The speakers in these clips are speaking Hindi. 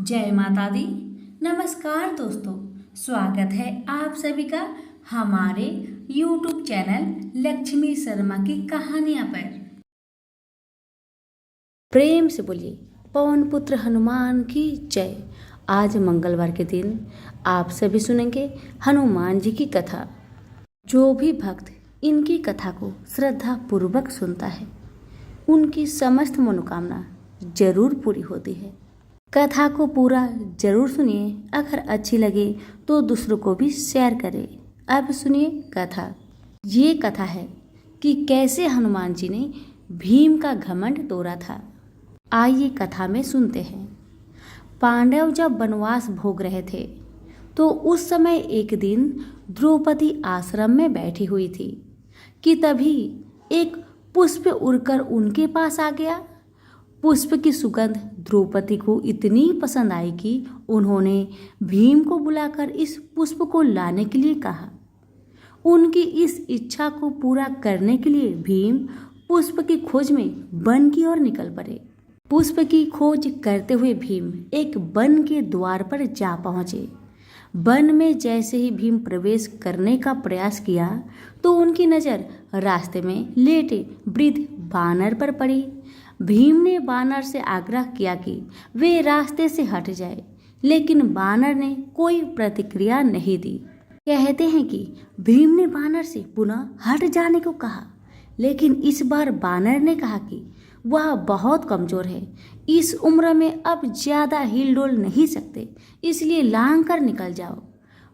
जय माता दी। नमस्कार दोस्तों, स्वागत है आप सभी का हमारे YouTube चैनल लक्ष्मी शर्मा की कहानियां पर। प्रेम से बोलिए पवन पुत्र हनुमान की जय। आज मंगलवार के दिन आप सभी सुनेंगे हनुमान जी की कथा। जो भी भक्त इनकी कथा को श्रद्धा पूर्वक सुनता है उनकी समस्त मनोकामना जरूर पूरी होती है। कथा को पूरा जरूर सुनिए। अगर अच्छी लगे तो दूसरों को भी शेयर करें। अब सुनिए कथा। ये कथा है कि कैसे हनुमान जी ने भीम का घमंड तोड़ा था। आइए कथा में सुनते हैं। पांडव जब वनवास भोग रहे थे तो उस समय एक दिन द्रौपदी आश्रम में बैठी हुई थी कि तभी एक पुष्प उड़कर उनके पास आ गया। पुष्प की सुगंध द्रौपदी को इतनी पसंद आई कि उन्होंने भीम को बुलाकर इस पुष्प को लाने के लिए कहा। उनकी इस इच्छा को पूरा करने के लिए भीम पुष्प की खोज में वन की ओर निकल पड़े। पुष्प की खोज करते हुए भीम एक वन के द्वार पर जा पहुंचे। वन में जैसे ही भीम प्रवेश करने का प्रयास किया तो उनकी नज़र रास्ते में लेटे वृद्ध बानर पर पड़ी। भीम ने बानर से आग्रह किया कि वे रास्ते से हट जाए, लेकिन बानर ने कोई प्रतिक्रिया नहीं दी। कहते हैं कि भीम ने बानर से पुनः हट जाने को कहा, लेकिन इस बार बानर ने कहा कि वह बहुत कमजोर है, इस उम्र में अब ज्यादा हिल डोल नहीं सकते, इसलिए लांग कर निकल जाओ।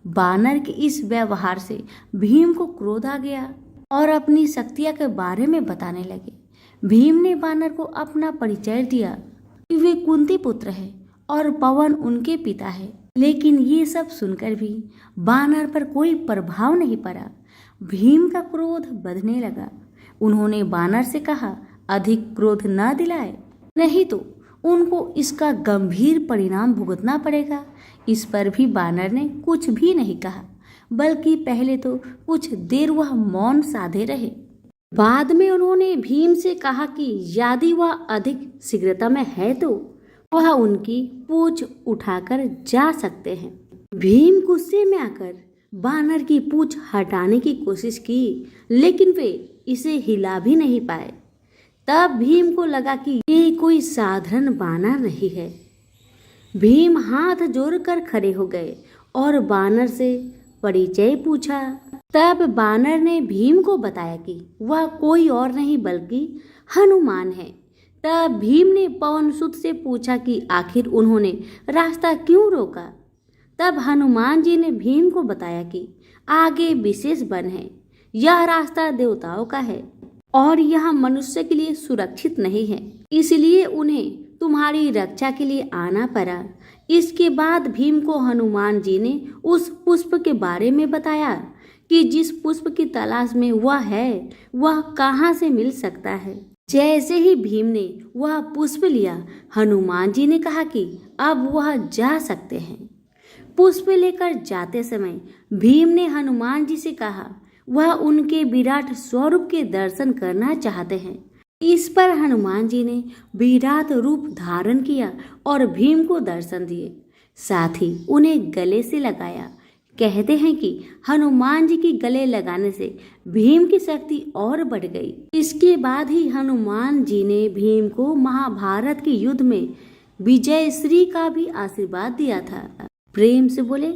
बानर के इस व्यवहार से भीम को क्रोध आ गया और अपनी शक्तियां के बारे में बताने लगे। भीम ने बानर को अपना परिचय दिया कि वे कुंती पुत्र है और पवन उनके पिता है, लेकिन ये सब सुनकर भी बानर पर कोई प्रभाव नहीं पड़ा। भीम का क्रोध बढ़ने लगा। उन्होंने बानर से कहा, अधिक क्रोध न दिलाए, नहीं तो उनको इसका गंभीर परिणाम भुगतना पड़ेगा। इस पर भी बानर ने कुछ भी नहीं कहा, बल्कि पहले तो कुछ देर वह मौन साधे रहे। बाद में उन्होंने भीम से कहा कि यदि वह अधिक शीघ्रता में है तो वह उनकी पूंछ उठाकर जा सकते हैं। भीम गुस्से में आकर बानर की पूंछ हटाने की कोशिश की, लेकिन वे इसे हिला भी नहीं पाए। तब भीम को लगा कि ये कोई साधारण बानर नहीं है। भीम हाथ जोड़कर खड़े हो गए और बानर से परिचय पूछा। तब बानर ने भीम को बताया कि वह कोई और नहीं बल्कि हनुमान है। तब भीम ने पवनसुत से पूछा कि आखिर उन्होंने रास्ता क्यों रोका। तब हनुमान जी ने भीम को बताया कि आगे विशेष वन है, यह रास्ता देवताओं का है और यह मनुष्य के लिए सुरक्षित नहीं है, इसलिए उन्हें तुम्हारी रक्षा के लिए आना पड़ा। इसके बाद भीम को हनुमान जी ने उस पुष्प के बारे में बताया कि जिस पुष्प की तलाश में वह है वह कहाँ से मिल सकता है। जैसे ही भीम ने वह पुष्प लिया, हनुमान जी ने कहा कि अब वह जा सकते हैं। पुष्प लेकर जाते समय भीम ने हनुमान जी से कहा वह उनके विराट स्वरूप के दर्शन करना चाहते हैं। इस पर हनुमान जी ने विराट रूप धारण किया और भीम को दर्शन दिए, साथ ही उन्हें गले से लगाया। कहते हैं कि हनुमान जी की गले लगाने से भीम की शक्ति और बढ़ गई। इसके बाद ही हनुमान जी ने भीम को महाभारत के युद्ध में विजय श्री का भी आशीर्वाद दिया था। प्रेम से बोले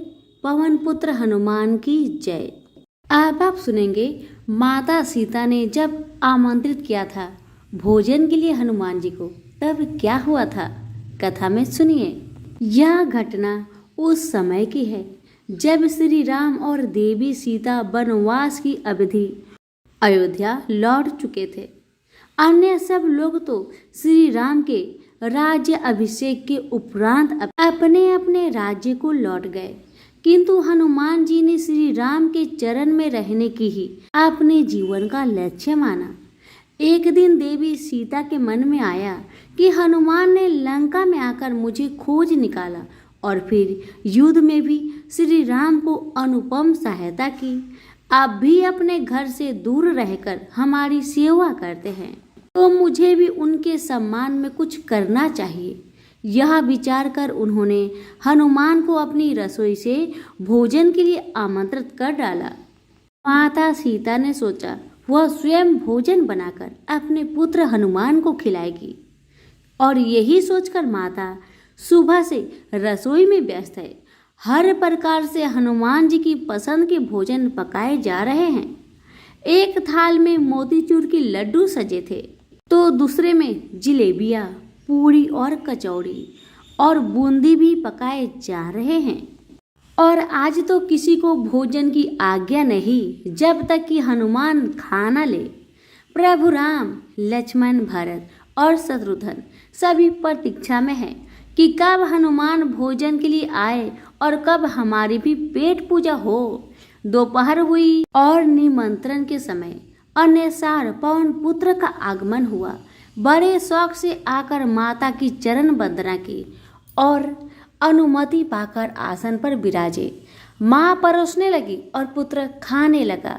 पवन पुत्र हनुमान की जय। अब आप सुनेंगे माता सीता ने जब आमंत्रित किया था भोजन के लिए हनुमान जी को, तब क्या हुआ था। कथा में सुनिए। यह घटना उस समय की है जब श्री राम और देवी सीता वनवास की अवधि अयोध्या लौट चुके थे। अन्य सब लोग तो श्री राम के राज्य अभिषेक के उपरांत अपने अपने राज्य को लौट गए, किंतु हनुमान जी ने श्री राम के चरण में रहने की ही अपने जीवन का लक्ष्य माना। एक दिन देवी सीता के मन में आया कि हनुमान ने लंका में आकर मुझे खोज निकाला और फिर युद्ध में भी श्री राम को अनुपम सहायता की। आप भी अपने घर से दूर रहकर हमारी सेवा करते हैं, तो मुझे भी उनके सम्मान में कुछ करना चाहिए। यह विचार कर उन्होंने हनुमान को अपनी रसोई से भोजन के लिए आमंत्रित कर डाला। माता सीता ने सोचा वह स्वयं भोजन बनाकर अपने पुत्र हनुमान को खिलाएगी, और यही सोचकर माता सुबह से रसोई में व्यस्त है। हर प्रकार से हनुमान जी की पसंद के भोजन पकाए जा रहे हैं। एक थाल में मोतीचूर के लड्डू सजे थे, तो दूसरे में जिलेबियाँ, पूरी और कचौड़ी और बूंदी भी पकाए जा रहे हैं। और आज तो किसी को भोजन की आज्ञा नहीं जब तक कि हनुमान खाना ले। प्रभु राम, लक्ष्मण, भरत और शत्रुघ्न सभी प्रतीक्षा में हैं कि कब हनुमान भोजन के लिए आए और कब हमारी भी पेट पूजा हो। दोपहर हुई और निमंत्रण के समय अन्यसार पवन पुत्र का आगमन हुआ। बड़े शौक से आकर माता की चरण वंदना की और अनुमति पाकर आसन पर विराजे। माँ परोसने लगी और पुत्र खाने लगा।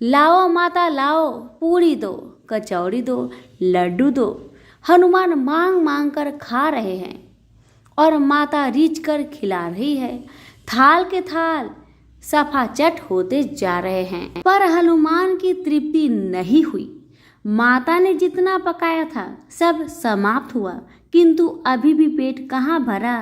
लाओ माता लाओ, पूरी दो, कचौड़ी दो, लड्डू दो। हनुमान मांग मांग कर खा रहे हैं और माता रीझ कर खिला रही है। थाल के थाल सफाचट होते जा रहे हैं, पर हनुमान की तृप्ति नहीं हुई। माता ने जितना पकाया था सब समाप्त हुआ, किंतु अभी भी पेट कहाँ भरा।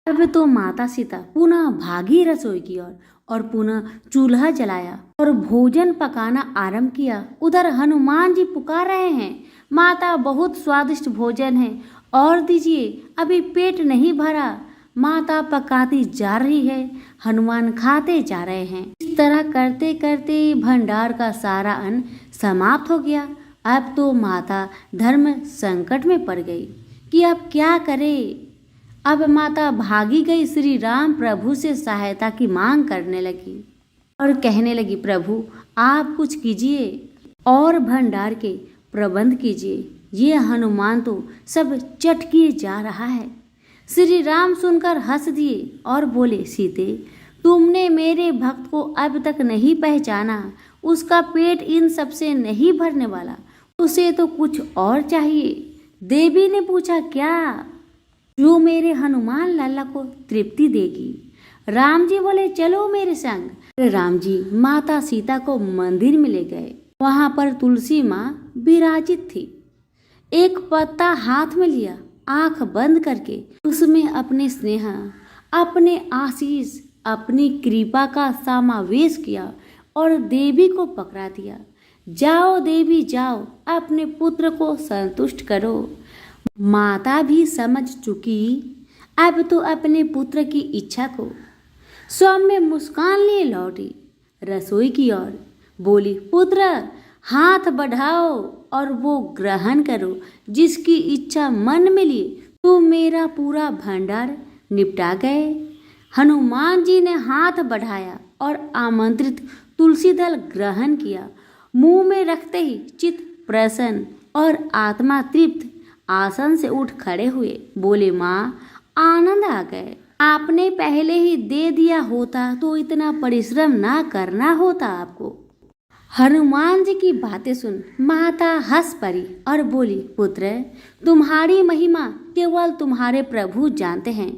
अब तो माता सीता पुनः भागी रसोई की ओर और पुनः चूल्हा जलाया और भोजन पकाना आरंभ किया। उधर हनुमान जी पुकार रहे हैं, माता बहुत स्वादिष्ट भोजन है और दीजिए, अभी पेट नहीं भरा। माता पकाती जा रही है, हनुमान खाते जा रहे हैं। इस तरह करते करते भंडार का सारा अन्न समाप्त हो गया। अब तो माता धर्म संकट में पड़ गई कि अब क्या करे। अब माता भागी गई श्री राम प्रभु से सहायता की मांग करने लगी और कहने लगी, प्रभु आप कुछ कीजिए और भंडार के प्रबंध कीजिए। ये हनुमान तो सब चट किए जा रहा है। श्री राम सुनकर हंस दिए और बोले, सीते तुमने मेरे भक्त को अब तक नहीं पहचाना। उसका पेट इन सब से नहीं भरने वाला, उसे तो कुछ और चाहिए। देवी ने पूछा, क्या? जो मेरे हनुमान लाला को तृप्ति देगी। राम जी बोले, चलो मेरे संग। राम जी माता सीता को मंदिर में ले गए। वहां पर तुलसी माँ विराजित थी। एक पत्ता हाथ में लिया, आंख बंद करके उसमें अपने स्नेह, अपने आशीष, अपनी कृपा का समावेश किया और देवी को पकड़ा दिया। जाओ देवी जाओ, अपने पुत्र को संतुष्ट करो। माता भी समझ चुकी अब तो अपने पुत्र की इच्छा को। सौम्य मुस्कान लिए लौटी रसोई की ओर, बोली, पुत्र हाथ बढ़ाओ और वो ग्रहण करो जिसकी इच्छा मन में लिए। तो मेरा पूरा भंडार निपटा गए। हनुमान जी ने हाथ बढ़ाया और आमंत्रित तुलसी दल ग्रहण किया। मुंह में रखते ही चित्त प्रसन्न और आत्मा तृप्त आसन से उठ खड़े हुए। बोले, माँ आनंद आ गए। आपने पहले ही दे दिया होता तो इतना परिश्रम ना करना होता आपको। हनुमान जी की बातें सुन माता हंस पड़ी और बोली, पुत्र तुम्हारी महिमा केवल तुम्हारे प्रभु जानते हैं।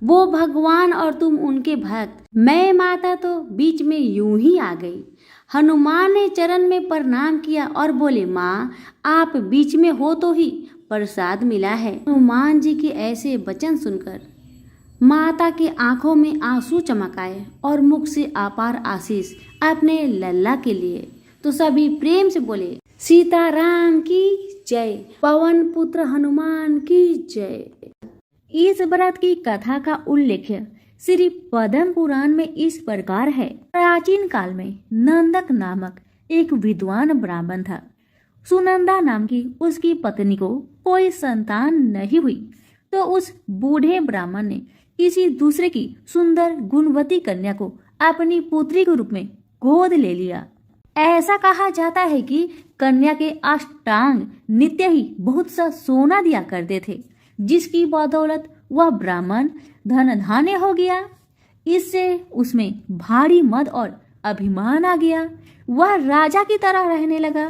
वो भगवान और तुम उनके भक्त। मैं माता तो बीच में यूं ही आ गई। हनुमान ने चरण में प्रणाम किया और बोले, माँ आप बीच में हो तो ही प्रसाद मिला है। हनुमान जी के ऐसे वचन सुनकर माता की आंखों में आंसू चमक आए और मुख से अपार आशीष अपने लल्ला के लिए। तो सभी प्रेम से बोले, सीताराम की जय, पवन पुत्र हनुमान की जय। इस व्रत की कथा का उल्लेख श्री पद्म पुराण में इस प्रकार है। प्राचीन काल में नंदक नामक एक विद्वान ब्राह्मण था। सुनंदा नाम की उसकी पत्नी को कोई संतान नहीं हुई, तो उस बूढ़े ब्राह्मण ने किसी दूसरे की सुंदर गुणवती कन्या को अपनी पुत्री के रूप में गोद ले लिया। ऐसा कहा जाता है कि कन्या के अष्टांग नित्य ही बहुत सा सोना दिया करते थे, जिसकी बदौलत वह ब्राह्मण धन धान्य हो गया। इससे उसमें भारी मद और अभिमान आ गया। वह राजा की तरह रहने लगा।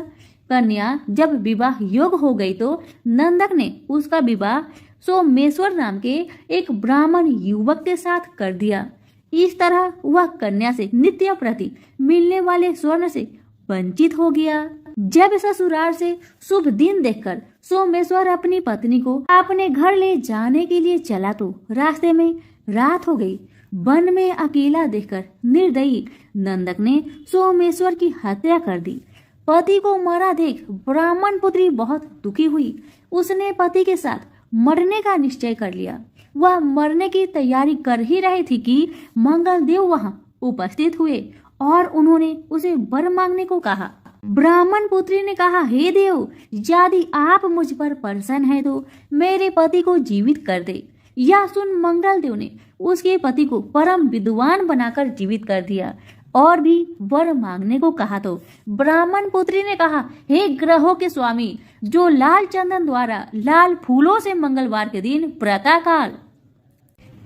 कन्या जब विवाह योग्य हो गई तो नंदक ने उसका विवाह सोमेश्वर नाम के एक ब्राह्मण युवक के साथ कर दिया। इस तरह वह कन्या से नित्य प्रति मिलने वाले स्वर्ण से वंचित हो गया। जब ससुराल से शुभ दिन देखकर सोमेश्वर अपनी पत्नी को अपने घर ले जाने के लिए चला तो रास्ते में रात हो गई। वन में अकेला देखकर निर्दयी नंदक ने सोमेश्वर की हत्या कर दी। पति को मरा देख ब्राह्मण पुत्री बहुत दुखी हुई। उसने पति के साथ मरने का निश्चय कर लिया। वह मरने की तैयारी कर ही रही थी कि मंगल देव वहां उपस्थित हुए और उन्होंने उसे वर मांगने को कहा। ब्राह्मण पुत्री ने कहा, हे देव, यदि आप मुझ पर प्रसन्न है तो मेरे पति को जीवित कर दे। यह सुन मंगल देव ने उसके पति को परम विद्वान बनाकर जीवित कर दिया और भी वर मांगने को कहा तो ब्राह्मण पुत्री ने कहा, हे ग्रहों के स्वामी, जो लाल चंदन द्वारा लाल फूलों से मंगलवार के दिन प्रातःकाल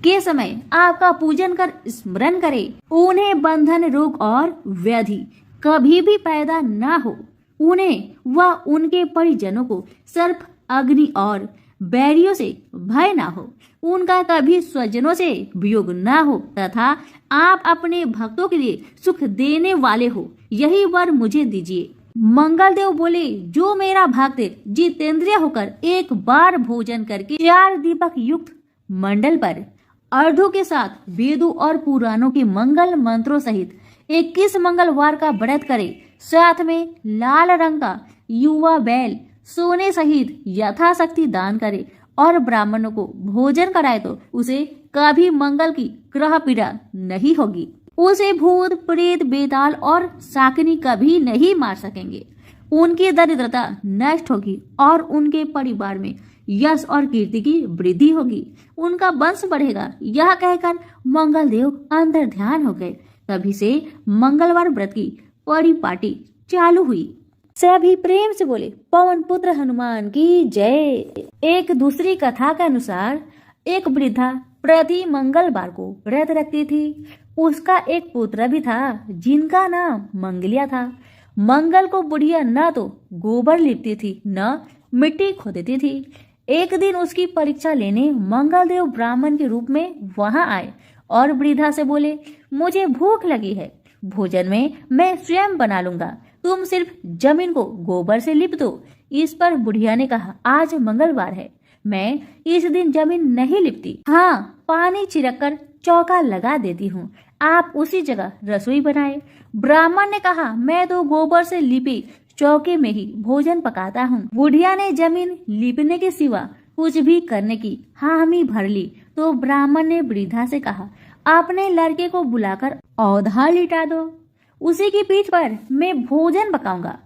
के समय आपका पूजन कर स्मरण करे, उन्हें बंधन, रोग और व्याधि कभी भी पैदा न हो। उन्हें व उनके परिजनों को सर्प, अग्नि और बैरियों से भय न हो। उनका कभी स्वजनों से वियोग न हो तथा आप अपने भक्तों के लिए सुख देने वाले हो, यही वर मुझे दीजिए। मंगल देव बोले, जो मेरा भक्त जितेंद्रिय होकर एक बार भोजन करके 4 दीपक युक्त मंडल पर अर्धों के साथ वेदों और पुराणों के मंगल मंत्रों सहित 21 मंगलवार का व्रत करे, साथ में लाल रंग का युवा बैल सोने सहित यथाशक्ति दान करे और ब्राह्मणों को भोजन कराए तो उसे कभी मंगल की ग्रह पीड़ा नहीं होगी। उसे भूत, प्रेत, बेताल और शाकिनी कभी नहीं मार सकेंगे। उनकी दरिद्रता नष्ट होगी और उनके परिवार में यश और कीर्ति की वृद्धि होगी। उनका वंश बढ़ेगा। यह कहकर मंगल देव अंतर ध्यान हो गए। तभी से मंगलवार व्रत की परिपाटी चालू हुई। सभी प्रेम से बोले, पवन पुत्र हनुमान की जय। एक दूसरी कथा के अनुसार एक वृद्धा प्रति मंगलवार को व्रत रखती थी। उसका एक पुत्र भी था जिनका नाम मंगलिया था। मंगल को बुढ़िया न तो गोबर लिपती थी न मिट्टी खोदती थी। एक दिन उसकी परीक्षा लेने मंगल देव ब्राह्मण के रूप में वहां आए और वृद्धा से बोले, मुझे भूख लगी है, भोजन में मैं स्वयं बना लूंगा, तुम सिर्फ जमीन को गोबर से लिप दो। इस पर बुढ़िया ने कहा, आज मंगलवार है, मैं इस दिन जमीन नहीं लिपती। हाँ, पानी छिड़क कर चौका लगा देती हूँ, आप उसी जगह रसोई बनाए। ब्राह्मण ने कहा, मैं तो गोबर से लिपी चौके में ही भोजन पकाता हूँ। बुढ़िया ने जमीन लिपने के सिवा कुछ भी करने की हामी भर ली तो ब्राह्मण ने वृद्धा से कहा, अपने लड़के को बुलाकर औधा लिटा दो, उसी की पीठ पर मैं भोजन पकाऊंगा।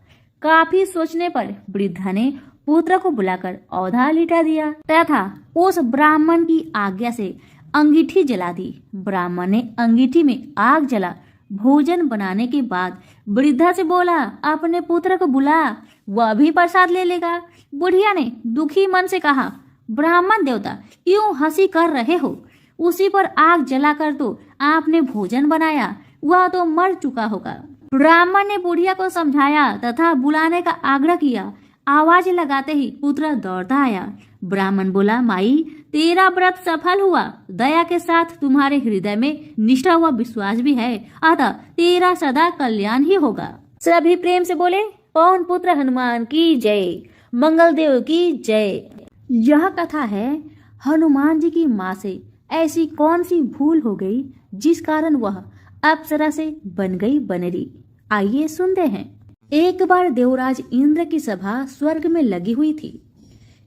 काफी सोचने पर वृद्धा ने पुत्र को बुलाकर औधा लिटा दिया तथा उस ब्राह्मण की आज्ञा से अंगीठी जला दी। ब्राह्मण ने अंगीठी में आग जला भोजन बनाने के बाद वृद्धा से बोला, अपने पुत्र को बुला, वह भी प्रसाद ले लेगा। बुढ़िया ने दुखी मन से कहा, ब्राह्मण देवता क्यों हंसी कर रहे हो, उसी पर आग जलाकर तो आपने भोजन बनाया, वह तो मर चुका होगा। ब्राह्मण ने बुढ़िया को समझाया तथा बुलाने का आग्रह किया। आवाज लगाते ही पुत्र दौड़ता आया। ब्राह्मण बोला, माई, तेरा व्रत सफल हुआ, दया के साथ तुम्हारे हृदय में निष्ठा व विश्वास भी है, अतः तेरा सदा कल्याण ही होगा। सभी प्रेम से बोले, पवन पुत्र हनुमान की जय, मंगल देव की जय। यह कथा है हनुमान जी की माँ से ऐसी कौन सी भूल हो गई जिस कारण वह अप्सरा से बन गई बनेरी। आइए सुनते हैं। एक बार देवराज इंद्र की सभा स्वर्ग में लगी हुई थी।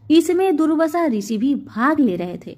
इसमें दुर्वासा ऋषि भी भाग ले रहे थे।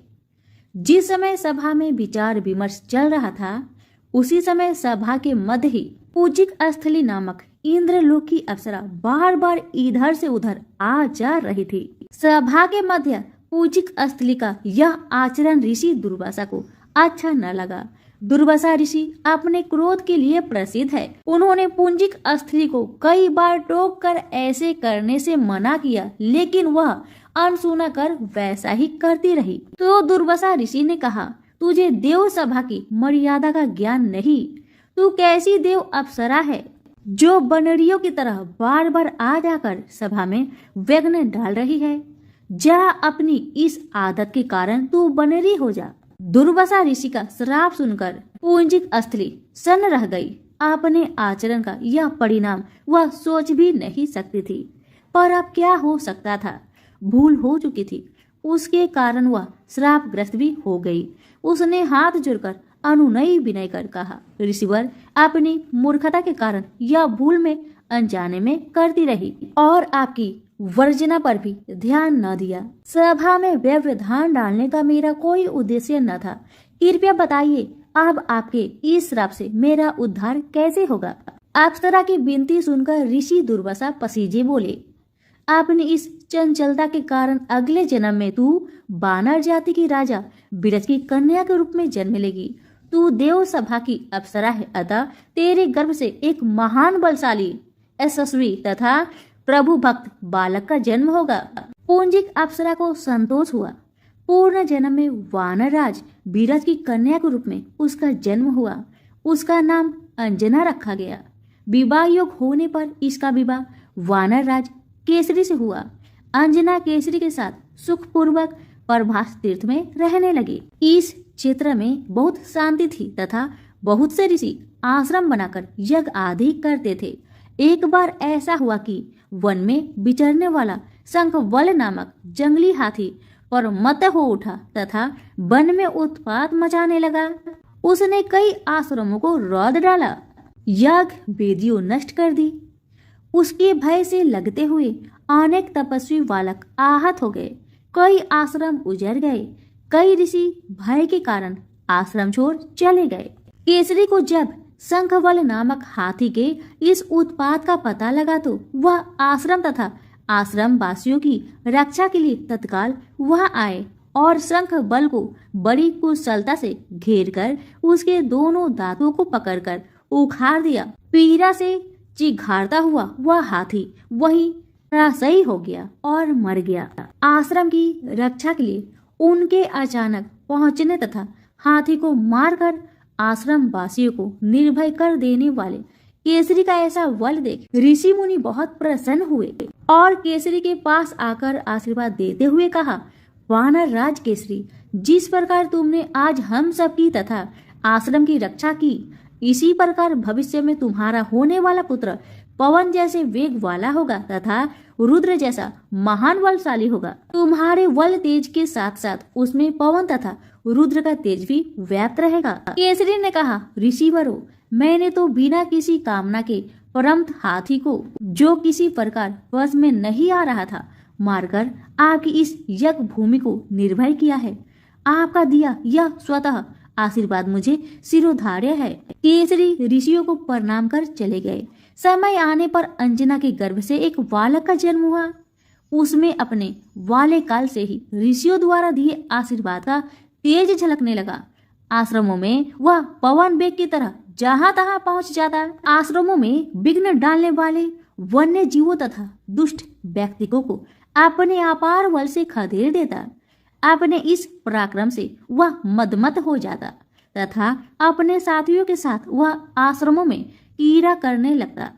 जिस समय सभा में विचार विमर्श चल रहा था, उसी समय सभा के मध्य ही पूजिक स्थली नामक इंद्रलोक की अप्सरा बार बार इधर से उधर आ जा रही थी। सभा के मध्य पूजिक स्थली का यह आचरण ऋषि दुर्वासा को अच्छा न लगा। दुर्वासा ऋषि अपने क्रोध के लिए प्रसिद्ध है। उन्होंने पूजिक स्थली को कई बार टोक कर ऐसे करने से मना किया, लेकिन वह अनसुना कर वैसा ही करती रही। तो दुर्वासा ऋषि ने कहा, तुझे देव सभा की मर्यादा का ज्ञान नहीं। तू कैसी देव अप्सरा है जो बनरियों की तरह बार बार आ जाकर सभा में विघ्न डाल रही है। जा अपनी इस आदत के कारण तू बनेरी हो जा। दुर्वासा ऋषि का श्राप सुनकर पुंजिक स्थली सन्न रह गई। अपने आचरण का यह परिणाम वह सोच भी नहीं सकती थी, पर अब क्या हो सकता था। भूल हो चुकी थी, उसके कारण वह श्रापग्रस्त भी हो गई। उसने हाथ जोड़कर अनुनय विनय कर कहा, ऋषिवर, अपनी मूर्खता के कारण यह भूल में अनजाने में करती रही और आपकी वर्जना पर भी ध्यान न दिया। सभा में व्यवधान डालने का मेरा कोई उद्देश्य न था। कृपया बताइए, अब आपके इस श्राप से मेरा उद्धार कैसे होगा? अप्सरा की विनती सुनकर ऋषि दुर्वासा पसीजे बोले, अपनी इस चंचलता के कारण अगले जन्म में तू बानर जाति की राजा बिरज की कन्या के रूप में जन्म लेगी। तू देव सभा की अप्सरा है, अतः तेरे गर्भ से एक महान बलशाली, यशस्वी तथा प्रभु भक्त बालक का जन्म होगा। पुंजिक अप्सरा को संतोष हुआ। पूर्ण जन्म में वानर राज बिरज की कन्या के रूप में उसका जन्म हुआ। उसका नाम अंजना रखा गया। विवाह योग होने पर इसका विवाह वानर राज केसरी से हुआ। अंजना केसरी के साथ सुखपूर्वक प्रभास तीर्थ में रहने लगी। इस क्षेत्र में बहुत शांति थी तथा बहुत से ऋषि आश्रम बनाकर यज्ञ आदि करते थे। एक बार ऐसा हुआ कि वन में विचरने वाला शंखवल नामक जंगली हाथी पर मत हो उठा तथा वन में उत्पात मचाने लगा। उसने कई आश्रमों को रौंद डाला, यज्ञ वेदियों नष्ट कर दी। उसके भय से लगते हुए अनेक तपस्वी बालक आहत हो गए। कई आश्रम उजड़ गए। कई ऋषि भय के कारण आश्रम छोड़ चले गए। केसरी को जब शंखवल नामक हाथी के इस उत्पात का पता लगा तो वह आश्रम तथा आश्रम वासियों की रक्षा के लिए तत्काल वहां आए और शंखवल को बड़ी कुशलता से घेरकर उसके दोनों दांतों को पकड़कर उखाड़ दिया। पीड़ा से चिघाड़ता हुआ वह हाथी वहीं धराशायी हो गया और मर गया। आश्रम की रक्षा के लिए उनके अचानक पहुंचने तथा हाथी को मारकर आश्रम वासियों को निर्भय कर देने वाले केसरी का ऐसा बल देख ऋषि मुनि बहुत प्रसन्न हुए और केसरी के पास आकर आशीर्वाद देते हुए कहा, वानर राज केसरी, जिस प्रकार तुमने आज हम सबकी तथा आश्रम की रक्षा की, इसी प्रकार भविष्य में तुम्हारा होने वाला पुत्र पवन जैसे वेग वाला होगा तथा रुद्र जैसा महान बलशाली होगा। तुम्हारे बल तेज के साथ साथ उसमें पवन तथा रुद्र का तेज भी व्याप्त रहेगा। केसरी ने कहा, ऋषिवरों, मैंने तो बिना किसी कामना के परम हाथी को, जो किसी प्रकार वश में नहीं आ रहा था, मारकर आपकी इस यज्ञ भूमि को निर्भय किया है। आपका दिया यह स्वतः आशीर्वाद मुझे शिरोधार्य है। केसरी ऋषियों को प्रणाम कर चले गए। समय आने पर अंजना के गर्भ से एक बालक का जन्म हुआ। उसमें अपने वाले काल से ही ऋषियों द्वारा दिए आशीर्वाद का तेज झलकने लगा। आश्रमों में वह पवन वेग की तरह जहां तहां पहुंच जाता। आश्रमों में विघ्न डालने वाले वन्य जीवों तथा दुष्ट व्यक्तियों को अपने अपार बल से खदेड़ देता। अपने इस पराक्रम से वह मदमत हो जाता तथा अपने साथियों के साथ वह आश्रमों में कीड़ा करने लगता।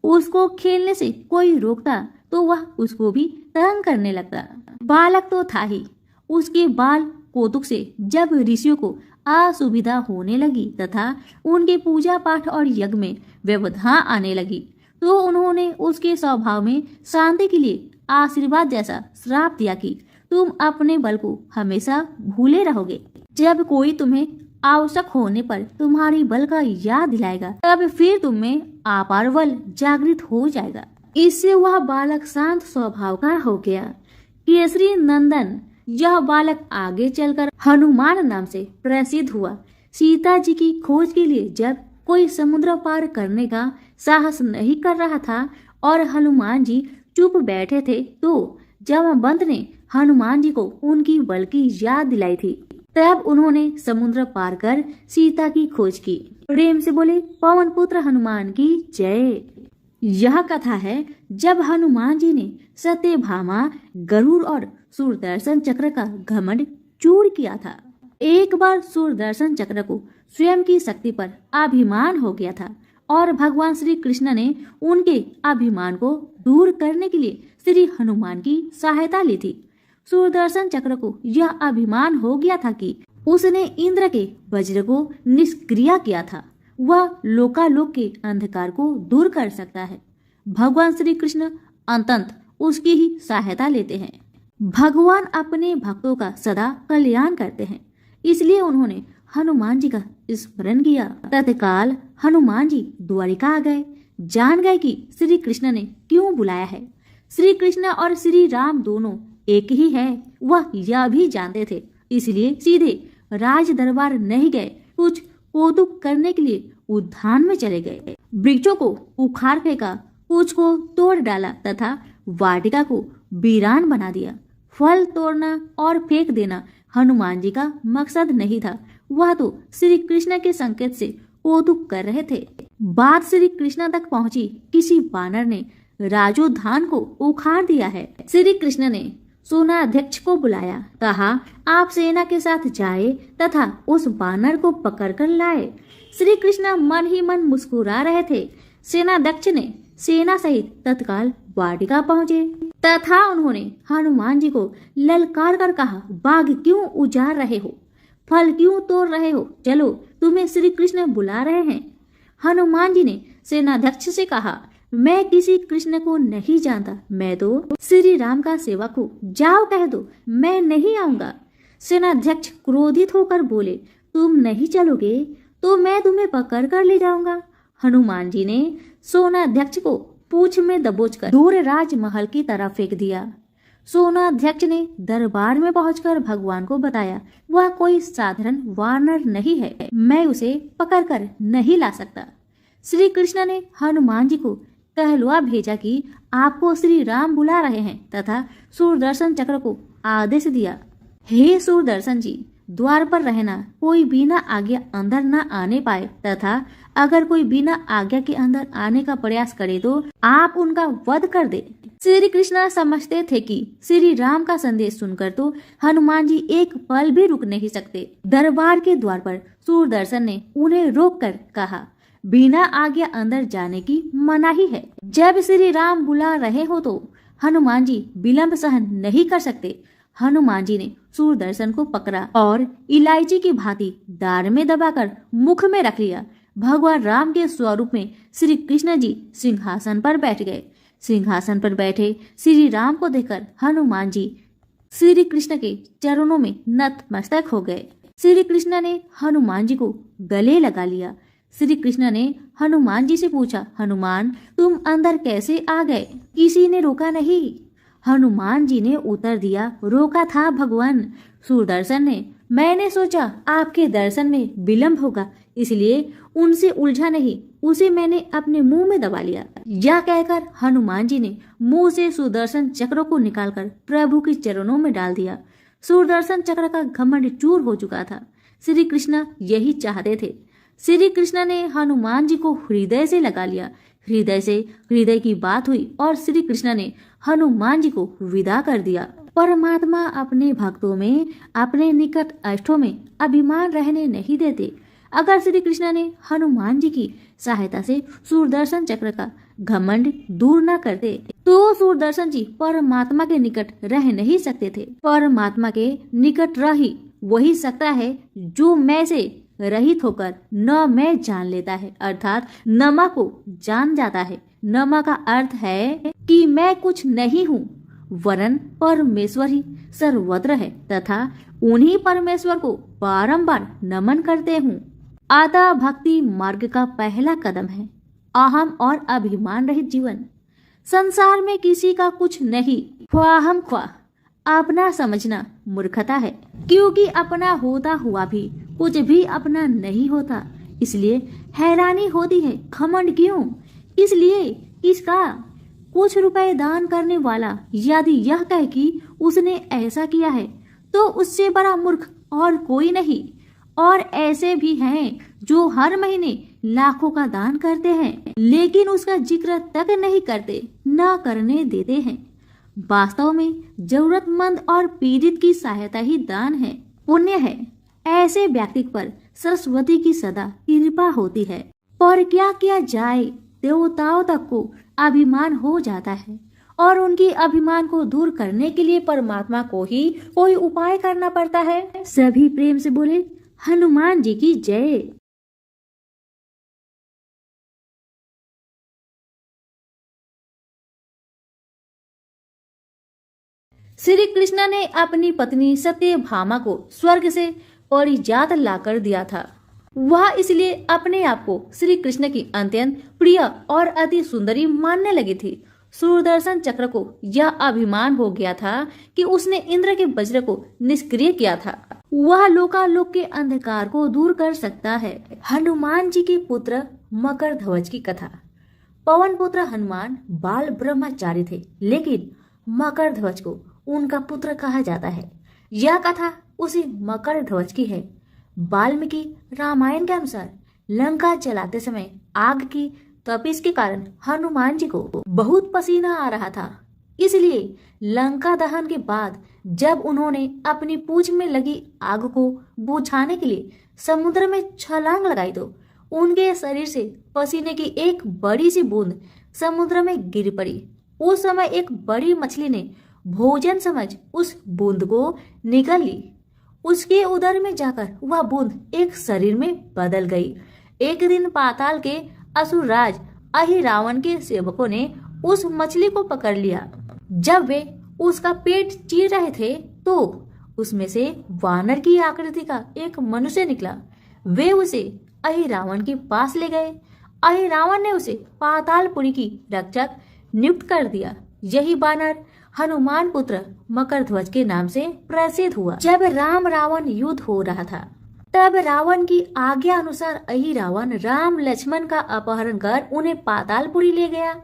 उसको खेलने से कोई रोकता तो वह उसको भी तंग करने लगता। बालक तो था ही, उसके बाल कौतुक से जब ऋषियों को असुविधा होने लगी तथा उनके पूजा पाठ और यज्ञ में व्यवधान आने लगी तो उन्होंने उसके स्वभाव में शांति के लिए आशीर्वाद जैसा श्राप दिया कि तुम अपने बल को हमेशा भूले रहोगे। जब कोई तुम्हें आवश्यक होने पर तुम्हारी बल का याद दिलाएगा तब फिर तुम में अपार बल जागृत हो जाएगा। इससे वह बालक शांत स्वभाव का हो गया। केसरी नंदन यह बालक आगे चलकर हनुमान नाम से प्रसिद्ध हुआ। सीता जी की खोज के लिए जब कोई समुद्र पार करने का साहस नहीं कर रहा था और हनुमान जी चुप बैठे थे तो जामवंत ने हनुमान जी को उनकी बल की याद दिलाई थी। तब उन्होंने समुद्र पार कर सीता की खोज की। प्रेम से बोले, पवन पुत्र हनुमान की जय। यह कथा है जब हनुमान जी ने सत्यभामा, गरुड़ और सूरदर्शन चक्र का घमंड चूर किया था। एक बार सूरदर्शन चक्र को स्वयं की शक्ति पर अभिमान हो गया था और भगवान श्री कृष्ण ने उनके अभिमान को दूर करने के लिए श्री हनुमान की सहायता ली थी। सुदर्शन चक्र को यह अभिमान हो गया था कि उसने इंद्र के वज्र को निष्क्रिय किया था। वह लोकालोक के अंधकार को दूर कर सकता है। भगवान श्री कृष्ण अंततः उसकी ही सहायता लेते हैं। भगवान अपने भक्तों का सदा कल्याण करते हैं, इसलिए उन्होंने हनुमान जी का स्मरण किया। तत्काल हनुमान जी द्वारिका आ गए। जान गए कि श्री कृष्ण ने क्यों बुलाया है। श्री कृष्ण और श्री राम दोनों एक ही है, वह यह भी जानते थे, इसलिए सीधे राज दरबार नहीं गए। कुछ कौतुक करने के लिए उद्यान में चले गए। वृक्षों को उखाड़ फेंका, कुछ को तोड़ डाला तथा वाटिका को वीरान बना दिया। फल तोड़ना और फेंक देना हनुमान जी का मकसद नहीं था, वह तो श्री कृष्ण के संकेत से कौतुक कर रहे थे। बात श्री कृष्ण तक पहुंची। किसी बानर ने राजोद्यान को उखाड़ दिया है। श्री कृष्ण ने सेनाध्यक्ष को बुलाया, कहा आप सेना के साथ जाए तथा उस बानर को पकड़कर लाए। श्री कृष्ण मन ही मन मुस्कुरा रहे थे। सेनाध्यक्ष ने सेना सहित तत्काल वाटिका पहुँचे तथा उन्होंने हनुमान जी को ललकार कर कहा, बाग क्यों उजाड़ रहे हो, फल क्यों तोड़ रहे हो, चलो तुम्हें श्री कृष्ण बुला रहे हैं। हनुमान जी ने सेनाध्यक्ष से कहा, मैं किसी कृष्ण को नहीं जानता, मैं तो श्री राम का सेवक हूँ, जाओ कह दो मैं नहीं आऊंगा। सेनाध्यक्ष क्रोधित होकर बोले, तुम नहीं चलोगे तो मैं तुम्हें पकड़ कर ले जाऊंगा। हनुमान जी ने सेनाध्यक्ष को पूंछ में दबोचकर दूर राजमहल की तरफ फेंक दिया। सेनाध्यक्ष ने दरबार में पहुंचकर भगवान को बताया, वह कोई साधारण वानर नहीं है, मैं उसे पकड़कर नहीं ला सकता। श्री कृष्ण ने हनुमान जी को कहलवा भेजा कि आपको श्री राम बुला रहे हैं तथा सुदर्शन चक्र को आदेश दिया, हे सुदर्शन जी, द्वार पर रहना, कोई बिना आज्ञा अंदर न आने पाए तथा अगर कोई बिना आज्ञा के अंदर आने का प्रयास करे तो आप उनका वध कर दे। श्री कृष्ण समझते थे कि श्री राम का संदेश सुनकर तो हनुमान जी एक पल भी रुक नहीं सकते। दरबार के द्वार पर सुदर्शन ने उन्हें रोककर कहा, बिना आज्ञा अंदर जाने की मनाही है। जब श्री राम बुला रहे हो तो हनुमान जी विलंब सहन नहीं कर सकते। हनुमान जी ने सुदर्शन को पकड़ा और इलायची की भांति दार में दबाकर मुख में रख लिया। भगवान राम के स्वरूप में श्री कृष्ण जी सिंहासन पर बैठ गए। सिंहासन पर बैठे श्री राम को देखकर हनुमान जी श्री कृष्ण के चरणों में नतमस्तक हो गए। श्री कृष्ण ने हनुमान जी को गले लगा लिया। श्री कृष्ण ने हनुमान जी से पूछा, हनुमान तुम अंदर कैसे आ गए, किसी ने रोका नहीं? हनुमान जी ने उत्तर दिया, रोका था भगवान। सुदर्शन ने, मैंने सोचा आपके दर्शन में विलंब होगा, इसलिए उनसे उलझा नहीं, उसे मैंने अपने मुंह में दबा लिया। यह कहकर हनुमान जी ने मुंह से सुदर्शन चक्र को निकालकर प्रभु के चरणों में डाल दिया। सुदर्शन चक्र का घमंड चूर हो चुका था। श्री कृष्ण यही चाहते थे। श्री कृष्ण ने हनुमान जी को हृदय से लगा लिया। हृदय से हृदय की बात हुई और श्री कृष्ण ने हनुमान जी को विदा कर दिया। परमात्मा अपने भक्तों में, अपने निकट अष्टों में अभिमान रहने नहीं देते। अगर श्री कृष्ण ने हनुमान जी की सहायता से सुदर्शन चक्र का घमंड दूर न करते तो सुदर्शन जी परमात्मा के निकट रह नहीं सकते थे। परमात्मा के निकट रह ही वही सकता है जो मैं से रहित होकर न मैं जान लेता है, अर्थात नमा को जान जाता है। नमा का अर्थ है कि मैं कुछ नहीं हूँ, वरन परमेश्वर ही सर्वत्र है तथा उन्हीं परमेश्वर को बारंबार नमन करते हूँ। अतः भक्ति मार्ग का पहला कदम है अहम और अभिमान रहित जीवन। संसार में किसी का कुछ नहीं, ख्वाहम ख्वाह अपना समझना मूर्खता है, क्योंकि अपना होता हुआ भी कुछ भी अपना नहीं होता। इसलिए हैरानी होती है, घमंड क्यों, इसलिए किसका? कुछ रुपए दान करने वाला यदि यह कहे कि उसने ऐसा किया है तो उससे बड़ा मूर्ख और कोई नहीं। और ऐसे भी हैं जो हर महीने लाखों का दान करते हैं लेकिन उसका जिक्र तक नहीं करते, न करने देते हैं। वास्तव में जरूरतमंद और पीड़ित की सहायता ही दान है, पुण्य है। ऐसे व्यक्ति पर सरस्वती की सदा कृपा होती है। पर क्या किया जाए, देवताओं तक को अभिमान हो जाता है और उनकी अभिमान को दूर करने के लिए परमात्मा को ही कोई उपाय करना पड़ता है। सभी प्रेम से बोले हनुमान जी की जय। श्री कृष्ण ने अपनी पत्नी सत्यभामा को स्वर्ग से परिजात लाकर दिया था। वह इसलिए अपने आप को श्री कृष्ण की अत्यंत प्रिय और अति सुंदरी मानने लगी थी। सुदर्शन चक्र को यह अभिमान हो गया था कि उसने इंद्र के वज्र को निष्क्रिय किया था। वह लोकालोक के अंधकार को दूर कर सकता है। हनुमान जी के पुत्र मकर ध्वज की कथा। पवन पुत्र हनुमान बाल ब्रह्मचारी थे, लेकिन मकर ध्वज को उनका पुत्र कहा जाता है। यह कथा उसी मकर ध्वज की है। वाल्मीकि रामायण के अनुसार लंका जलाते समय आग की तपिश के कारण हनुमान जी को बहुत पसीना आ रहा था। इसलिए लंका दहन के बाद जब उन्होंने अपनी पूंछ में लगी आग को बुझाने के लिए समुद्र में छलांग लगाई तो उनके शरीर से पसीने की एक बड़ी सी बूंद समुद्र में गिर पड़ी। उस समय एक बड़ी मछली ने भोजन समझ उस बूंद को निगल ली। उसके उदर में जाकर वह बूंद एक शरीर में बदल गई। एक दिन पाताल के असुरराज अहिरावण के सेवकों ने उस मछली को पकड़ लिया। जब वे उसका पेट चीर रहे थे तो उसमें से वानर की आकृति का एक मनुष्य निकला। वे उसे अहिरावण के पास ले गए। अहिरावण ने उसे पातालपुरी की रक्षक नियुक्त कर दिया। यही वानर हनुमान पुत्र मकर ध्वज के नाम से प्रसिद्ध हुआ। जब राम रावण युद्ध हो रहा था तब रावण की आज्ञा अनुसार अहिरावण राम लक्ष्मण का अपहरण कर उन्हें पातालपुरी ले गया।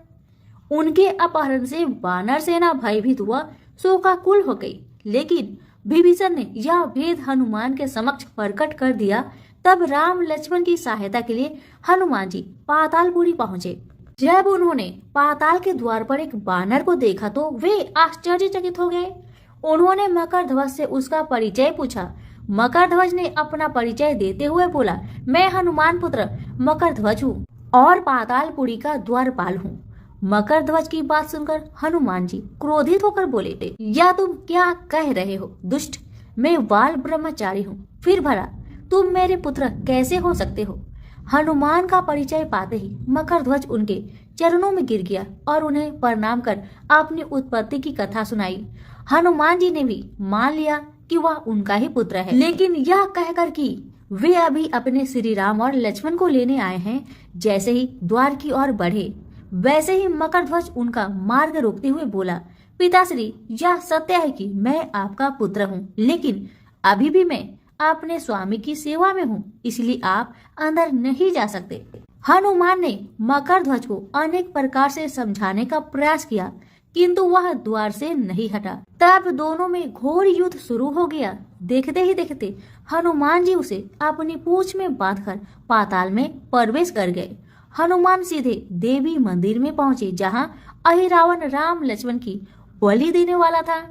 उनके अपहरण से वानर सेना भयभीत हुआ, शोकाकुल हो गई। लेकिन विभीषण ने यह भेद हनुमान के समक्ष प्रकट कर दिया। तब राम लक्ष्मण की सहायता के लिए हनुमान जी पातालपुरी पहुँचे। जब उन्होंने पाताल के द्वार पर एक वानर को देखा तो वे आश्चर्यचकित हो गए। उन्होंने मकर ध्वज से उसका परिचय पूछा। मकर ध्वज ने अपना परिचय देते हुए बोला, मैं हनुमान पुत्र मकर ध्वज हूँ और पातालपुरी का द्वारपाल हूँ। मकर ध्वज की बात सुनकर हनुमान जी क्रोधित होकर बोले, या तुम क्या कह रहे हो दुष्ट? मैं बाल ब्रह्मचारी हूँ, फिर भला तुम मेरे पुत्र कैसे हो सकते हो? हनुमान का परिचय पाते ही मकर ध्वज उनके चरणों में गिर गया और उन्हें प्रणाम कर अपनी उत्पत्ति की कथा सुनाई। हनुमान जी ने भी मान लिया कि वह उनका ही पुत्र है, लेकिन यह कहकर कि वे अभी अपने श्री राम और लक्ष्मण को लेने आए हैं। जैसे ही द्वार की ओर बढ़े वैसे ही मकर ध्वज उनका मार्ग रोकते हुए बोला, पिताश्री, यह सत्य है कि मैं आपका पुत्र हूँ, लेकिन अभी भी मैं अपने स्वामी की सेवा में हूँ, इसलिए आप अंदर नहीं जा सकते। हनुमान ने मकर ध्वज को अनेक प्रकार से समझाने का प्रयास किया, किंतु वह द्वार से नहीं हटा। तब दोनों में घोर युद्ध शुरू हो गया। देखते ही देखते हनुमान जी उसे अपनी पूंछ में बांधकर पाताल में प्रवेश कर गए। हनुमान सीधे देवी मंदिर में पहुंचे, जहां अहिरावण राम लक्ष्मण की बलि देने वाला था।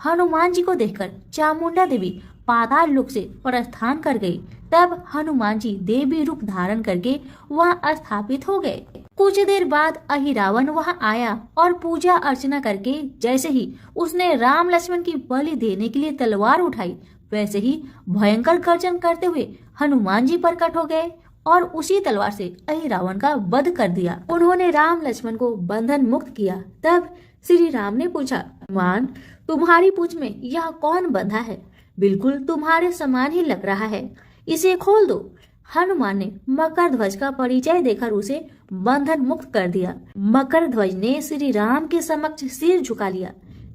हनुमान जी को देखकर चामुंडा देवी पाताल लोक से प्रस्थान कर गई। तब हनुमान जी देवी रूप धारण करके वहां स्थापित हो गए। कुछ देर बाद अहिरावण वहां आया और पूजा अर्चना करके जैसे ही उसने राम लक्ष्मण की बलि देने के लिए तलवार उठाई, वैसे ही भयंकर गर्जन करते हुए हनुमान जी प्रकट हो गए और उसी तलवार से अहिरावण का वध कर दिया। उन्होंने राम लक्ष्मण को बंधन मुक्त किया। तब श्री राम ने पूछा, हनुमान, तुम्हारी पूंछ में यह कौन बंधा है? बिल्कुल तुम्हारे समान ही लग रहा है, इसे खोल दो। हनुमान ने मकर ध्वज का परिचय देकर उसे बंधन मुक्त कर दिया। मकर ध्वज ने श्री राम के समक्ष सिर झुका लिया।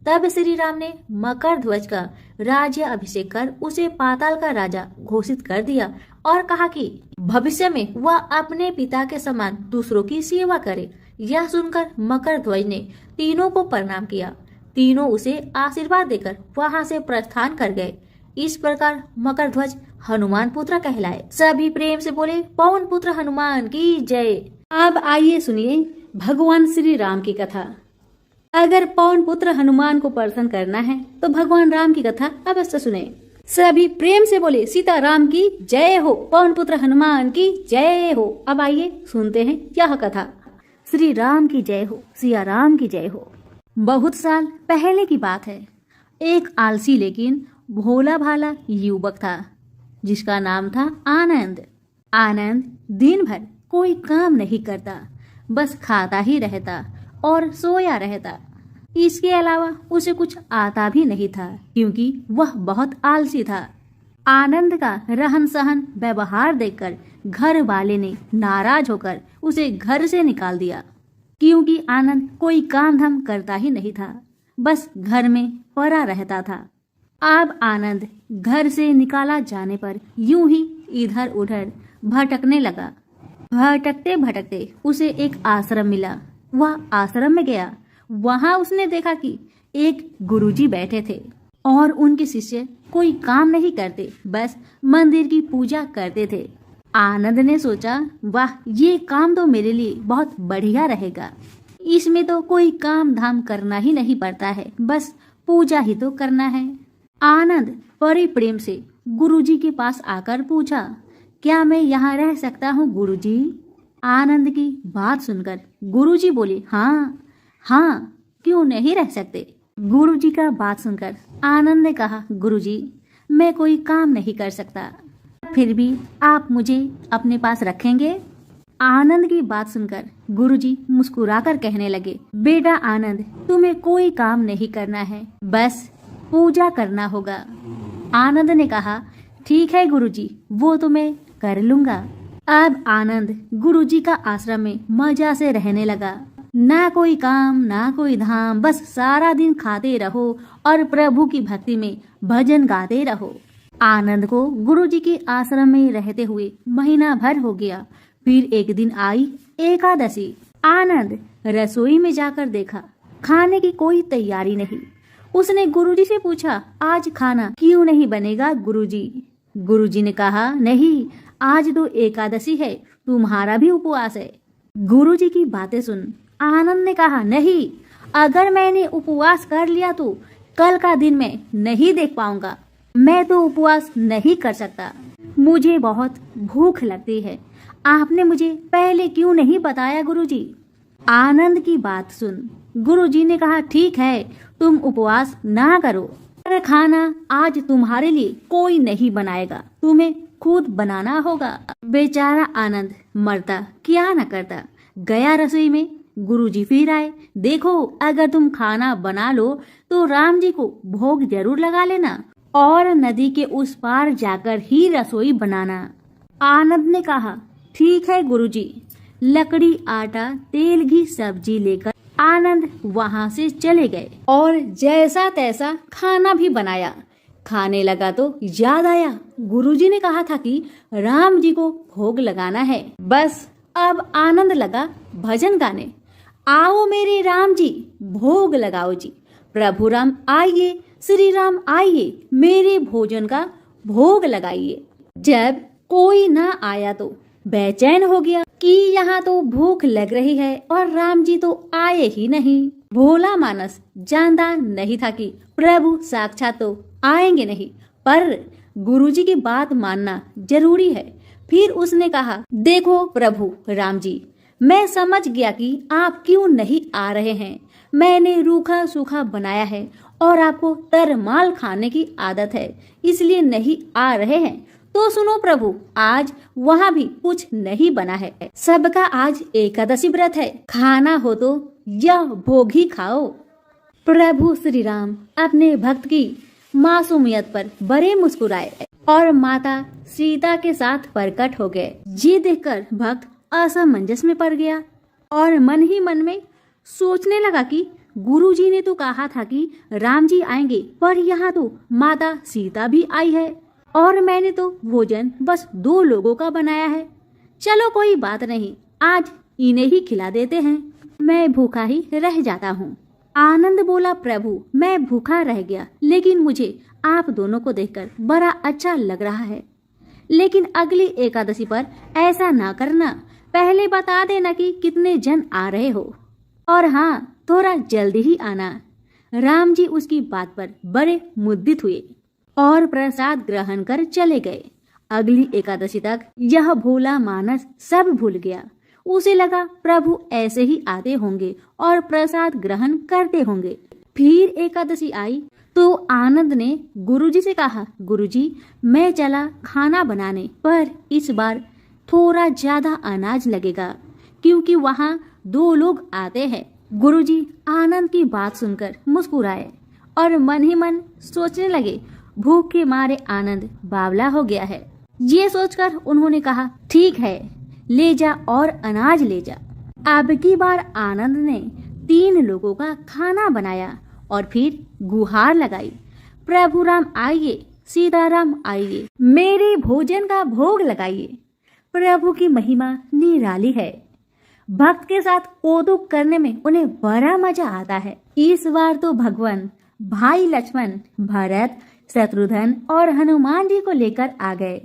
तब श्री राम ने मकर ध्वज का राज्य अभिषेक कर उसे पाताल का राजा घोषित कर दिया और कहा कि भविष्य में वह अपने पिता के समान दूसरों की सेवा करे। यह सुनकर मकर ध्वज ने तीनों को प्रणाम किया। तीनों उसे आशीर्वाद देकर वहां से प्रस्थान कर गए। इस प्रकार मकर ध्वज हनुमान पुत्र कहलाए। सभी प्रेम से बोले, पवन पुत्र हनुमान की जय। अब आइए सुनिए भगवान श्री राम की कथा। अगर पवन पुत्र हनुमान को प्रसन्न करना है तो भगवान राम की कथा अवश्य सुने। सभी प्रेम से बोले, सीता राम की जय हो, पवन पुत्र हनुमान की जय हो। अब आइए सुनते हैं यह कथा। श्री राम की जय हो, सिया राम की जय हो। बहुत साल पहले की बात है। एक आलसी लेकिन भोला भाला युवक था जिसका नाम था आनंद। आनंद दिन भर कोई काम नहीं करता, बस खाता ही रहता और सोया रहता। इसके अलावा उसे कुछ आता भी नहीं था क्योंकि वह बहुत आलसी था। आनंद का रहन सहन व्यवहार देखकर घर वाले ने नाराज होकर उसे घर से निकाल दिया क्योंकि आनंद कोई काम धाम करता ही नहीं था, बस घर में पड़ा रहता था। अब आनंद घर से निकाला जाने पर यूं ही इधर उधर भटकने लगा। भटकते भटकते उसे एक आश्रम मिला। वह आश्रम में गया। वहां उसने देखा कि एक गुरुजी बैठे थे और उनके शिष्य कोई काम नहीं करते, बस मंदिर की पूजा करते थे। आनंद ने सोचा, वाह, ये काम तो मेरे लिए बहुत बढ़िया रहेगा। इसमें तो कोई काम धाम करना ही नहीं पड़ता है, बस पूजा ही तो करना है। आनंद बड़े प्रेम से गुरुजी के पास आकर पूछा, क्या मैं यहाँ रह सकता हूँ गुरुजी? आनंद की बात सुनकर गुरुजी बोले, हाँ हाँ, क्यों नहीं रह सकते। गुरुजी का बात सुनकर आनंद ने कहा, गुरुजी, मैं कोई काम नहीं कर सकता, फिर भी आप मुझे अपने पास रखेंगे? आनंद की बात सुनकर गुरुजी मुस्कुराकर कहने लगे, बेटा आनंद, तुम्हें कोई काम नहीं करना है, बस पूजा करना होगा। आनंद ने कहा, ठीक है गुरुजी, वो तो मैं कर लूंगा। अब आनंद गुरुजी का आश्रम में मजा से रहने लगा। ना कोई काम ना कोई धाम, बस सारा दिन खाते रहो और प्रभु की भक्ति में भजन गाते रहो। आनंद को गुरुजी के आश्रम में रहते हुए महीना भर हो गया। फिर एक दिन आई एकादशी। आनंद रसोई में जाकर देखा, खाने की कोई तैयारी नहीं। उसने गुरुजी से पूछा, आज खाना क्यों नहीं बनेगा गुरुजी? गुरुजी ने कहा, नहीं, आज तो एकादशी है, तुम्हारा भी उपवास है। गुरुजी की बातें सुन आनंद ने कहा, नहीं, अगर मैंने उपवास कर लिया तो कल का दिन मैं नहीं देख पाऊंगा। मैं तो उपवास नहीं कर सकता, मुझे बहुत भूख लगती है। आपने मुझे पहले क्यों नहीं बताया गुरुजी? आनंद की बात सुन गुरुजी ने कहा, ठीक है, तुम उपवास ना करो, पर खाना आज तुम्हारे लिए कोई नहीं बनाएगा, तुम्हें खुद बनाना होगा। बेचारा आनंद मरता क्या न करता। गया रसोई में। गुरुजी फिर आए, देखो, अगर तुम खाना बना लो तो राम जी को भोग जरूर लगा लेना और नदी के उस पार जाकर ही रसोई बनाना। आनंद ने कहा, ठीक है गुरुजी। लकड़ी, आटा, तेल, घी, सब्जी लेकर आनंद वहां से चले गए और जैसा तैसा खाना भी बनाया। खाने लगा तो याद आया, गुरुजी ने कहा था कि राम जी को भोग लगाना है। बस अब आनंद लगा भजन गाने, आओ मेरे राम जी, भोग लगाओ जी, प्रभु राम आइए, श्री राम आइए, मेरे भोजन का भोग लगाइए। जब कोई ना आया तो बेचैन हो गया कि यहाँ तो भूख लग रही है और राम जी तो आए ही नहीं। भोला मानस जानता नहीं था कि प्रभु साक्षात तो आएंगे नहीं, पर गुरुजी की बात मानना जरूरी है। फिर उसने कहा, देखो प्रभु राम जी, मैं समझ गया कि आप क्यों नहीं आ रहे हैं। मैंने रूखा सूखा बनाया है और आपको तरमाल खाने की आदत है, इसलिए नहीं आ रहे हैं। तो सुनो प्रभु, आज वहाँ भी कुछ नहीं बना है। सबका आज एकादशी व्रत है, खाना हो तो यह भोग ही खाओ। प्रभु श्री राम अपने भक्त की मासूमियत पर बड़े मुस्कुराए और माता सीता के साथ प्रकट हो गए। ये देखकर भक्त असमंजस में पड़ गया और मन ही मन में सोचने लगा कि गुरुजी ने तो कहा था कि राम जी आएंगे, पर यहाँ तो माता सीता भी आई है और मैंने तो भोजन बस 2 लोगों का बनाया है। चलो कोई बात नहीं, आज इन्हें ही खिला देते हैं, मैं भूखा ही रह जाता हूँ। आनंद बोला, प्रभु मैं भूखा रह गया, लेकिन मुझे आप दोनों को देखकर बड़ा अच्छा लग रहा है। लेकिन अगली एकादशी पर ऐसा ना करना, पहले बता देना कि कितने जन आ रहे हो, और हाँ, थोड़ा जल्दी ही आना। राम जी उसकी बात पर बड़े मुद्दित हुए और प्रसाद ग्रहण कर चले गए। अगली एकादशी तक यह भोला मानस सब भूल गया। उसे लगा प्रभु ऐसे ही आते होंगे और प्रसाद ग्रहण करते होंगे। फिर एकादशी आई तो आनंद ने गुरुजी से कहा, गुरुजी मैं चला खाना बनाने, पर इस बार थोड़ा ज्यादा अनाज लगेगा क्योंकि वहाँ 2 लोग आते हैं। गुरुजी आनंद की बात सुनकर मुस्कुराए और मन ही मन सोचने लगे, भूख के मारे आनंद बावला हो गया है। ये सोचकर उन्होंने कहा, ठीक है ले जा और अनाज ले जा। अब की बार आनंद ने 3 लोगों का खाना बनाया और फिर गुहार लगाई, प्रभु राम आइए, सीताराम आइए, मेरे भोजन का भोग लगाइए। प्रभु की महिमा निराली है। भक्त के साथ कौतुक करने में उन्हें बड़ा मजा आता है। इस बार तो भगवान भाई लक्ष्मण, भरत, शत्रुघ्न और हनुमान जी को लेकर आ गए।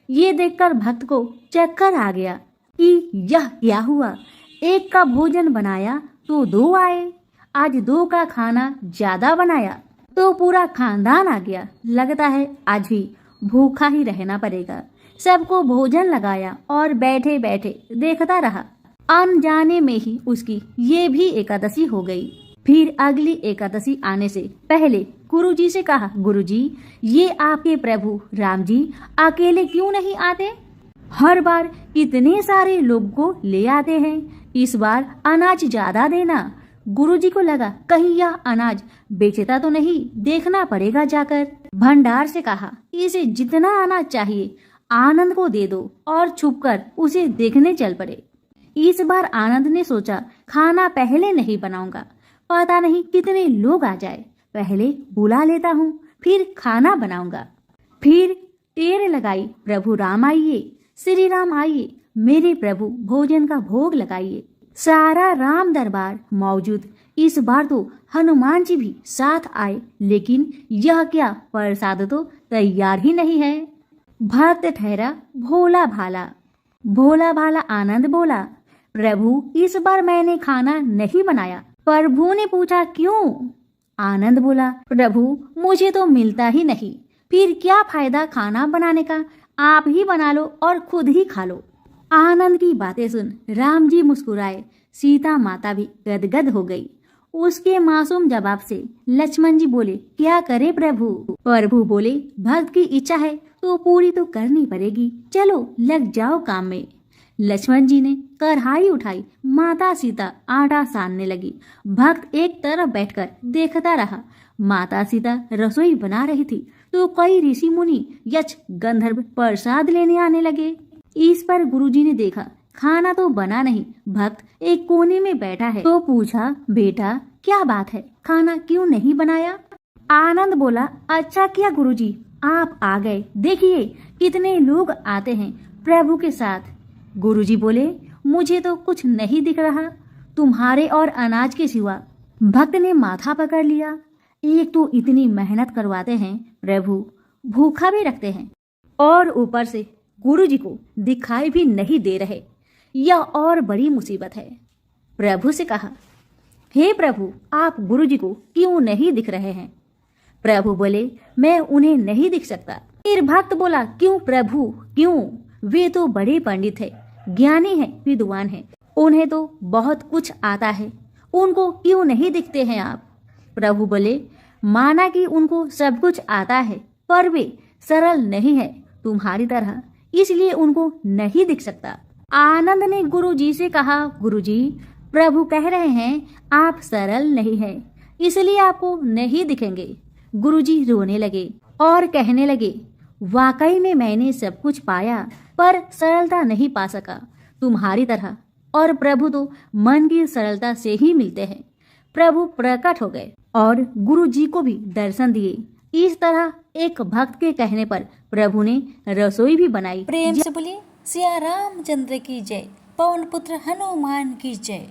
ये देखकर भक्त को चक्कर आ गया कि यह क्या हुआ, एक का भोजन बनाया तो 2 आए, आज 2 का खाना ज्यादा बनाया तो पूरा खानदान आ गया। लगता है आज भी भूखा ही रहना पड़ेगा। सबको भोजन लगाया और बैठे बैठे देखता रहा। अनजाने में ही उसकी ये भी एकादशी हो गई। फिर अगली एकादशी आने से पहले गुरुजी से कहा, गुरुजी ये आपके प्रभु राम जी अकेले क्यों नहीं आते? हर बार इतने सारे लोग को ले आते हैं, इस बार अनाज ज्यादा देना। गुरुजी को लगा कहीं यह अनाज बेचता तो नहीं, देखना पड़ेगा जाकर। भंडार से कहा, इसे जितना अनाज चाहिए आनंद को दे दो और छुपकर उसे देखने चल पड़े। इस बार आनंद ने सोचा, खाना पहले नहीं बनाऊंगा, पता नहीं कितने लोग आ जाए, पहले बुला लेता हूँ फिर खाना बनाऊंगा। फिर टेर लगाई, प्रभु राम आइए, श्री राम आइए, मेरे प्रभु भोजन का भोग लगाइए। सारा राम दरबार मौजूद। इस बार तो हनुमान जी भी साथ आए, लेकिन यह क्या प्रसाद तो तैयार ही नहीं है। भक्त ठहरा भोला भाला। भोला भाला आनंद बोला, प्रभु इस बार मैंने खाना नहीं बनाया। प्रभु ने पूछा, क्यों? आनंद बोला, प्रभु मुझे तो मिलता ही नहीं, फिर क्या फायदा खाना बनाने का, आप ही बना लो और खुद ही खा लो। आनंद की बातें सुन राम जी मुस्कुराए, सीता माता भी गदगद हो गई। उसके मासूम जवाब से लक्ष्मण जी बोले, क्या करे प्रभु? प्रभु बोले, भक्त की इच्छा है तो पूरी तो करनी पड़ेगी, चलो लग जाओ काम में। लक्ष्मण जी ने कढ़ाई उठाई, माता सीता आटा सानने लगी। भक्त एक तरफ बैठकर देखता रहा। माता सीता रसोई बना रही थी तो कई ऋषि मुनि यक्ष गंधर्व प्रसाद लेने आने लगे। इस पर गुरुजी ने देखा खाना तो बना नहीं, भक्त एक कोने में बैठा है, तो पूछा, बेटा क्या बात है, खाना क्यों नहीं बनाया? आनंद बोला, अच्छा किया गुरुजी आप आ गए, देखिए कितने लोग आते हैं प्रभु के साथ। गुरुजी बोले, मुझे तो कुछ नहीं दिख रहा तुम्हारे और अनाज के सिवा। भक्त ने माथा पकड़ लिया, एक तो इतनी मेहनत करवाते हैं प्रभु, भूखा भी रखते हैं और ऊपर से गुरुजी को दिखाई भी नहीं दे रहे, यह और बड़ी मुसीबत है। प्रभु से कहा, हे प्रभु आप गुरुजी को क्यों नहीं दिख रहे हैं? प्रभु बोले, मैं उन्हें नहीं दिख सकता। फिर भक्त बोला, क्यों प्रभु क्यों? वे तो बड़े पंडित है, ज्ञानी है, विद्वान है, उन्हें तो बहुत कुछ आता है, उनको क्यों नहीं दिखते हैं आप? प्रभु बोले, माना कि उनको सब कुछ आता है पर वे सरल नहीं है तुम्हारी तरह, इसलिए उनको नहीं दिख सकता। आनंद ने गुरुजी से कहा, गुरुजी प्रभु कह रहे हैं आप सरल नहीं हैं, इसलिए आपको नहीं दिखेंगे। गुरुजी रोने लगे और कहने लगे, वाकई में मैंने सब कुछ पाया पर सरलता नहीं पा सका तुम्हारी तरह, और प्रभु तो मन की सरलता से ही मिलते हैं। प्रभु प्रकट हो गए और गुरुजी को भी दर्शन दिए। इस तरह एक भक्त के कहने पर प्रभु ने रसोई भी बनाई। प्रेम से बोलिए सिया रामचंद्र की जय, पवन पुत्र हनुमान की जय।